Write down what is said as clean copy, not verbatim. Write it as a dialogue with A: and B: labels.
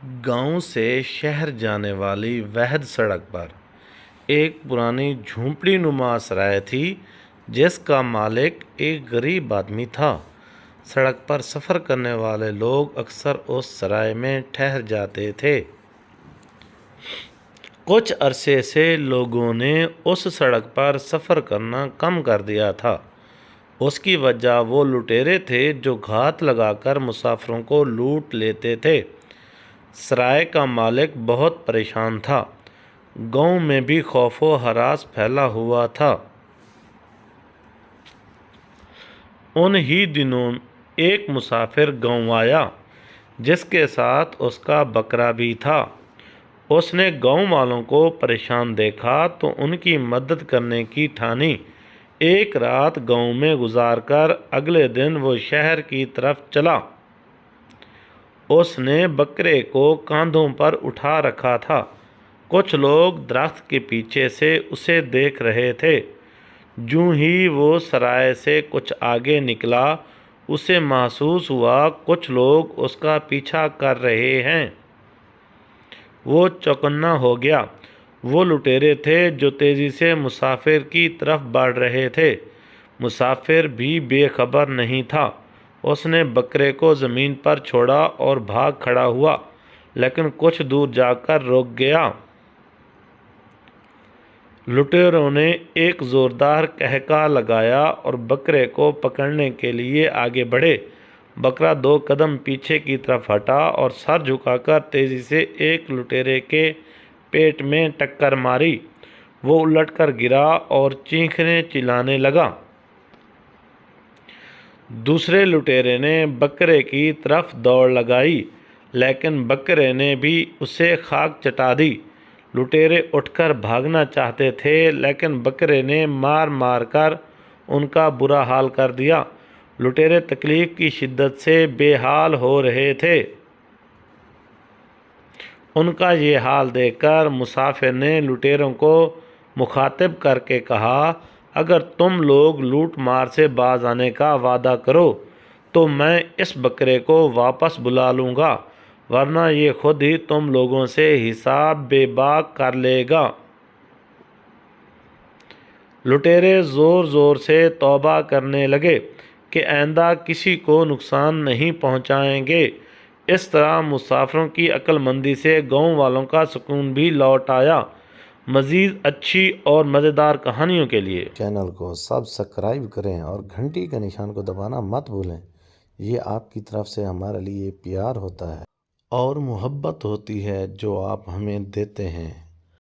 A: گاؤں سے شہر جانے والی وحد سڑک پر ایک پرانی جھونپڑی نما سرائے تھی جس کا مالک ایک غریب آدمی تھا۔ سڑک پر سفر کرنے والے لوگ اکثر اس سرائے میں ٹھہر جاتے تھے۔ کچھ عرصے سے لوگوں نے اس سڑک پر سفر کرنا کم کر دیا تھا۔ اس کی وجہ وہ لٹیرے تھے جو گھات لگا کر مسافروں کو لوٹ لیتے تھے۔ سرائے کا مالک بہت پریشان تھا۔ گاؤں میں بھی خوف و ہراس پھیلا ہوا تھا۔ ان ہی دنوں ایک مسافر گاؤں آیا جس کے ساتھ اس کا بکرا بھی تھا۔ اس نے گاؤں والوں کو پریشان دیکھا تو ان کی مدد کرنے کی ٹھانی۔ ایک رات گاؤں میں گزار کر اگلے دن وہ شہر کی طرف چلا۔ اس نے بکرے کو کاندھوں پر اٹھا رکھا تھا۔ کچھ لوگ درخت کے پیچھے سے اسے دیکھ رہے تھے۔ جوں ہی وہ سرائے سے کچھ آگے نکلا اسے محسوس ہوا کچھ لوگ اس کا پیچھا کر رہے ہیں۔ وہ چوکنا ہو گیا۔ وہ لٹیرے تھے جو تیزی سے مسافر کی طرف بڑھ رہے تھے۔ مسافر بھی بے خبر نہیں تھا۔ اس نے بکرے کو زمین پر چھوڑا اور بھاگ کھڑا ہوا لیکن کچھ دور جا کر رک گیا۔ لٹیروں نے ایک زوردار قہقہا لگایا اور بکرے کو پکڑنے کے لیے آگے بڑھے۔ بکرا 2 قدم پیچھے کی طرف ہٹا اور سر جھکا کر تیزی سے ایک لٹیرے کے پیٹ میں ٹکر ماری۔ وہ الٹ کر گرا اور چیخنے چلانے لگا۔ دوسرے لٹیرے نے بکرے کی طرف دوڑ لگائی لیکن بکرے نے بھی اسے خاک چٹا دی۔ لٹیرے اٹھ کر بھاگنا چاہتے تھے لیکن بکرے نے مار مار کر ان کا برا حال کر دیا۔ لٹیرے تکلیف کی شدت سے بے حال ہو رہے تھے۔ ان کا یہ حال دیکھ کر مسافر نے لٹیروں کو مخاطب کر کے کہا، اگر تم لوگ لوٹ مار سے باز آنے کا وعدہ کرو تو میں اس بکرے کو واپس بلا لوں گا ورنہ یہ خود ہی تم لوگوں سے حساب بے باک کر لے گا۔ لٹیرے زور زور سے توبہ کرنے لگے کہ آئندہ کسی کو نقصان نہیں پہنچائیں گے۔ اس طرح مسافروں کی عقل مندی سے گاؤں والوں کا سکون بھی لوٹ آیا۔ مزید اچھی اور مزیدار کہانیوں کے لیے
B: چینل کو سبسکرائب کریں اور گھنٹی کے نشان کو دبانا مت بھولیں۔ یہ آپ کی طرف سے ہمارے لیے پیار ہوتا ہے اور محبت ہوتی ہے جو آپ ہمیں دیتے ہیں۔